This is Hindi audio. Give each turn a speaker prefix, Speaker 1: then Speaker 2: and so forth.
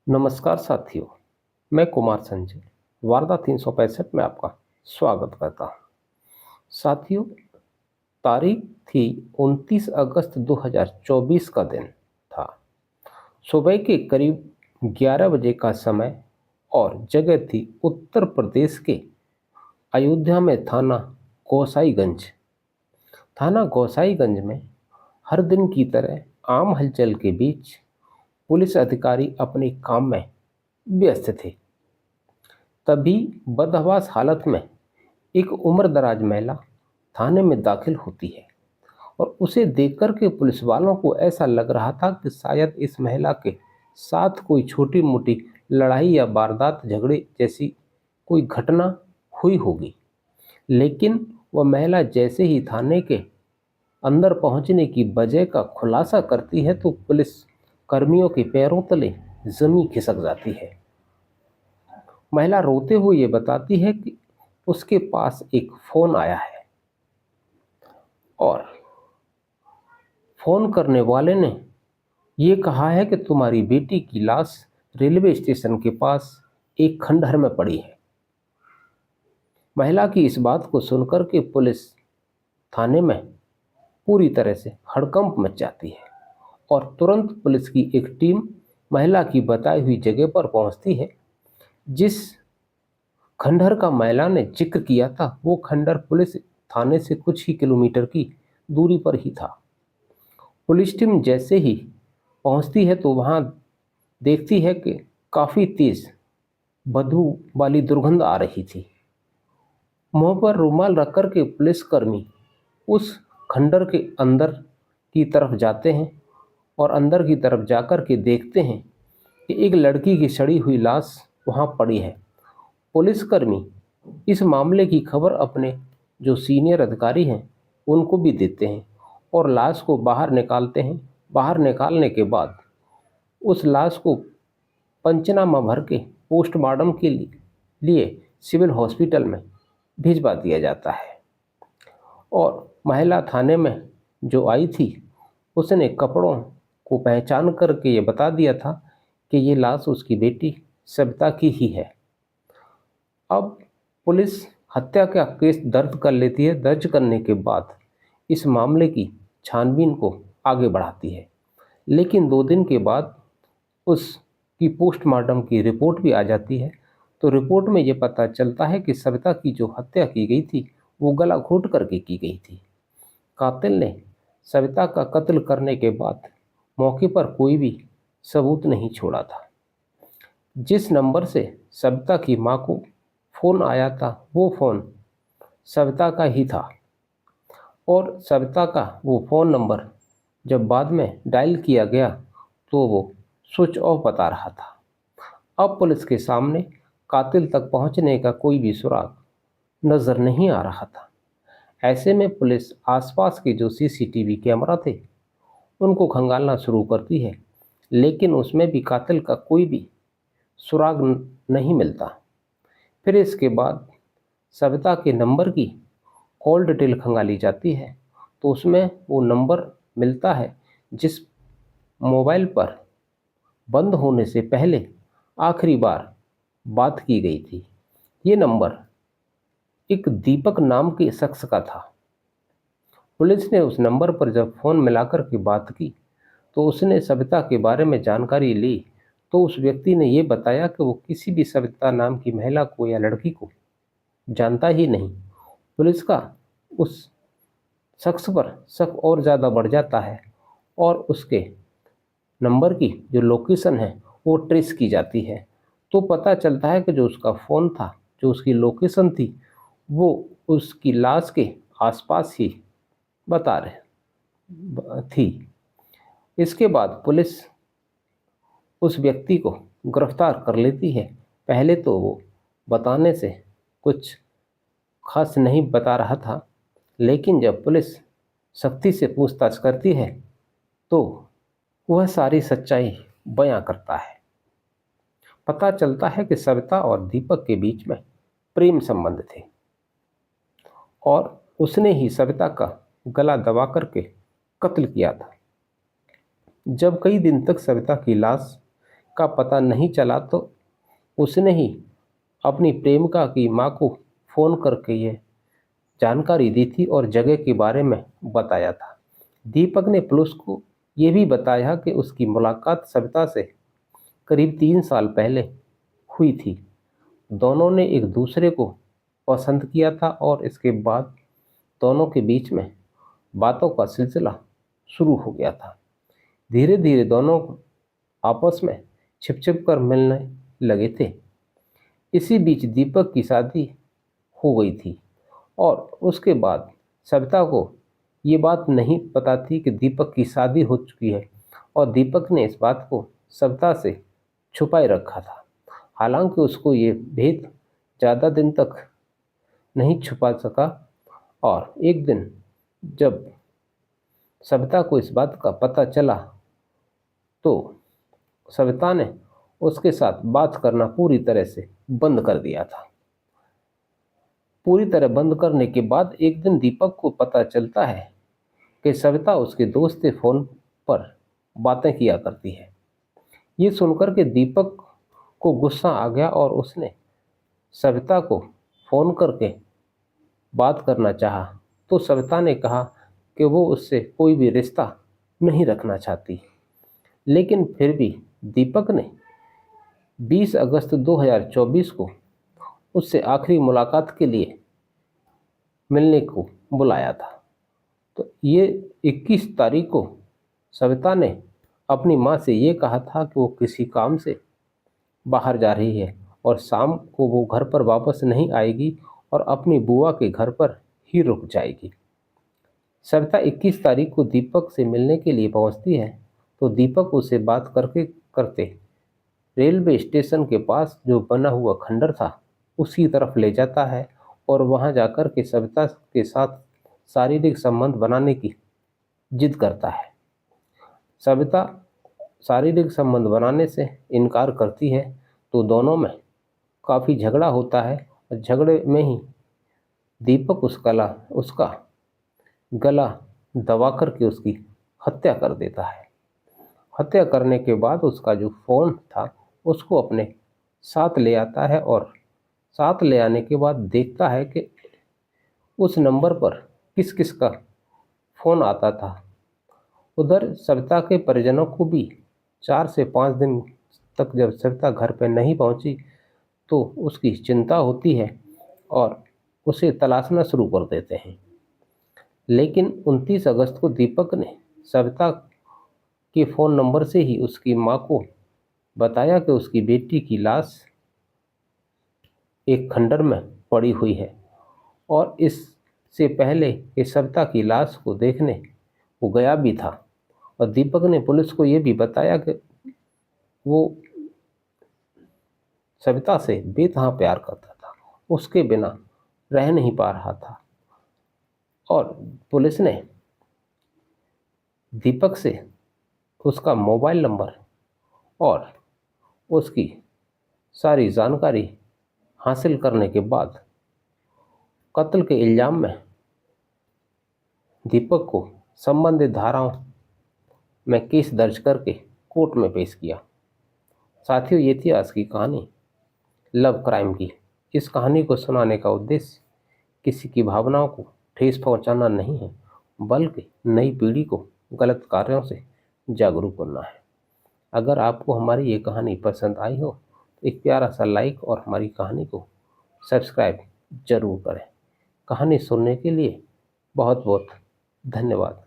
Speaker 1: नमस्कार साथियों, मैं कुमार संजय वारदात 365 में आपका स्वागत करता हूं। साथियों, तारीख थी 29 अगस्त 2024 का दिन था। सुबह के करीब 11 बजे का समय और जगह थी उत्तर प्रदेश के अयोध्या में थाना गोसाईगंज। थाना गोसाईगंज में हर दिन की तरह आम हलचल के बीच पुलिस अधिकारी अपने काम में व्यस्त थे। तभी बदहवास हालत में एक उम्रदराज महिला थाने में दाखिल होती है और उसे देखकर के पुलिस वालों को ऐसा लग रहा था कि शायद इस महिला के साथ कोई छोटी मोटी लड़ाई या वारदात झगड़े जैसी कोई घटना हुई होगी। लेकिन वह महिला जैसे ही थाने के अंदर पहुंचने की वजह का खुलासा करती है तो पुलिस कर्मियों के पैरों तले जमीन खिसक जाती है। महिला रोते हुए ये बताती है कि उसके पास एक फोन आया है और फोन करने वाले ने ये कहा है कि तुम्हारी बेटी की लाश रेलवे स्टेशन के पास एक खंडहर में पड़ी है। महिला की इस बात को सुनकर के पुलिस थाने में पूरी तरह से हड़कंप मच जाती है और तुरंत पुलिस की एक टीम महिला की बताई हुई जगह पर पहुंचती है। जिस खंडहर का महिला ने जिक्र किया था वो खंडहर पुलिस थाने से कुछ ही किलोमीटर की दूरी पर ही था। पुलिस टीम जैसे ही पहुंचती है तो वहां देखती है कि काफ़ी तेज बदबू वाली दुर्गंध आ रही थी। मुंह पर रुमाल रखकर के पुलिसकर्मी उस खंडहर के अंदर की तरफ जाते हैं और अंदर की तरफ जाकर के देखते हैं कि एक लड़की की सड़ी हुई लाश वहां पड़ी है। पुलिसकर्मी इस मामले की खबर अपने जो सीनियर अधिकारी हैं उनको भी देते हैं और लाश को बाहर निकालते हैं। बाहर निकालने के बाद उस लाश को पंचनामा भर के पोस्टमार्टम के लिए सिविल हॉस्पिटल में भिजवा दिया जाता है। और महिला थाने में जो आई थी उसने कपड़ों को पहचान करके ये बता दिया था कि ये लाश उसकी बेटी सविता की ही है। अब पुलिस हत्या का केस दर्ज कर लेती है। दर्ज करने के बाद इस मामले की छानबीन को आगे बढ़ाती है। लेकिन 2 दिन के बाद उसकी पोस्टमार्टम की रिपोर्ट भी आ जाती है। तो रिपोर्ट में ये पता चलता है कि सविता की जो हत्या की गई थी वो गला घोंट करके की गई थी। कातिल ने सविता का कत्ल करने के बाद मौके पर कोई भी सबूत नहीं छोड़ा था। जिस नंबर से सविता की मां को फ़ोन आया था वो फ़ोन सविता का ही था और सविता का वो फ़ोन नंबर जब बाद में डायल किया गया तो वो स्विच ऑफ बता रहा था। अब पुलिस के सामने कातिल तक पहुंचने का कोई भी सुराग नज़र नहीं आ रहा था। ऐसे में पुलिस आसपास के जो सीसीटीवी कैमरा थे उनको खंगालना शुरू करती है, लेकिन उसमें भी कातिल का कोई भी सुराग नहीं मिलता। फिर इसके बाद सविता के नंबर की कॉल डिटेल खंगाली जाती है तो उसमें वो नंबर मिलता है जिस मोबाइल पर बंद होने से पहले आखिरी बार बात की गई थी। ये नंबर एक दीपक नाम के शख्स का था। पुलिस ने उस नंबर पर जब फ़ोन मिलाकर के बात की तो उसने सविता के बारे में जानकारी ली तो उस व्यक्ति ने ये बताया कि वो किसी भी सविता नाम की महिला को या लड़की को जानता ही नहीं। पुलिस का उस शख्स पर शक और ज़्यादा बढ़ जाता है और उसके नंबर की जो लोकेशन है वो ट्रेस की जाती है। तो पता चलता है कि जो उसका फ़ोन था, जो उसकी लोकेशन थी, वो उसकी लाश के आसपास ही बता रहे थी। इसके बाद पुलिस उस व्यक्ति को गिरफ्तार कर लेती है। पहले तो वो बताने से कुछ खास नहीं बता रहा था, लेकिन जब पुलिस सख्ती से पूछताछ करती है तो वह सारी सच्चाई बयां करता है। पता चलता है कि सविता और दीपक के बीच में प्रेम संबंध थे और उसने ही सविता का गला दबा करके कत्ल किया था। जब कई दिन तक सविता की लाश का पता नहीं चला तो उसने ही अपनी प्रेमिका की माँ को फ़ोन करके ये जानकारी दी थी और जगह के बारे में बताया था। दीपक ने पुलिस को ये भी बताया कि उसकी मुलाकात सविता से करीब 3 साल पहले हुई थी। दोनों ने एक दूसरे को पसंद किया था और इसके बाद दोनों के बीच में बातों का सिलसिला शुरू हो गया था। धीरे धीरे दोनों आपस में छिप छिप कर मिलने लगे थे। इसी बीच दीपक की शादी हो गई थी और उसके बाद सविता को ये बात नहीं पता थी कि दीपक की शादी हो चुकी है और दीपक ने इस बात को सविता से छुपाए रखा था। हालांकि उसको ये भेद ज़्यादा दिन तक नहीं छुपा सका और एक दिन जब सविता को इस बात का पता चला तो सविता ने उसके साथ बात करना पूरी तरह से बंद कर दिया था। पूरी तरह बंद करने के बाद एक दिन दीपक को पता चलता है कि सविता उसके दोस्त से फ़ोन पर बातें किया करती है। ये सुनकर के दीपक को गुस्सा आ गया और उसने सविता को फ़ोन करके बात करना चाहा तो सविता ने कहा कि वो उससे कोई भी रिश्ता नहीं रखना चाहती। लेकिन फिर भी दीपक ने 20 अगस्त 2024 को उससे आखिरी मुलाकात के लिए मिलने को बुलाया था। तो ये 21 तारीख को सविता ने अपनी माँ से ये कहा था कि वो किसी काम से बाहर जा रही है और शाम को वो घर पर वापस नहीं आएगी और अपनी बुआ के घर पर ही रुक जाएगी। सविता 21 तारीख को दीपक से मिलने के लिए पहुंचती है तो दीपक उससे बात करके करते रेलवे स्टेशन के पास जो बना हुआ खंडर था उसकी तरफ ले जाता है और वहां जाकर के सविता के साथ शारीरिक संबंध बनाने की जिद करता है। सविता शारीरिक संबंध बनाने से इनकार करती है तो दोनों में काफ़ी झगड़ा होता है और झगड़े में ही दीपक उसका गला दबा करके उसकी हत्या कर देता है। हत्या करने के बाद उसका जो फ़ोन था उसको अपने साथ ले आता है और साथ ले आने के बाद देखता है कि उस नंबर पर किस किस का फ़ोन आता था। उधर सविता के परिजनों को भी 4 से 5 दिन तक जब सविता घर पर नहीं पहुंची तो उसकी चिंता होती है और उसे तलाशना शुरू कर देते हैं। लेकिन 29 अगस्त को दीपक ने सविता के फ़ोन नंबर से ही उसकी माँ को बताया कि उसकी बेटी की लाश एक खंडर में पड़ी हुई है और इससे पहले कि सविता की लाश को देखने वो गया भी था। और दीपक ने पुलिस को ये भी बताया कि वो सविता से बेतहा प्यार करता था, उसके बिना रह नहीं पा रहा था। और पुलिस ने दीपक से उसका मोबाइल नंबर और उसकी सारी जानकारी हासिल करने के बाद कत्ल के इल्ज़ाम में दीपक को संबंधित धाराओं में केस दर्ज करके कोर्ट में पेश किया। साथियों, ये थी आज की कहानी लव क्राइम की। इस कहानी को सुनाने का उद्देश्य किसी की भावनाओं को ठेस पहुंचाना नहीं है, बल्कि नई पीढ़ी को गलत कार्यों से जागरूक करना है। अगर आपको हमारी ये कहानी पसंद आई हो तो एक प्यारा सा लाइक और हमारी कहानी को सब्सक्राइब जरूर करें। कहानी सुनने के लिए बहुत बहुत धन्यवाद।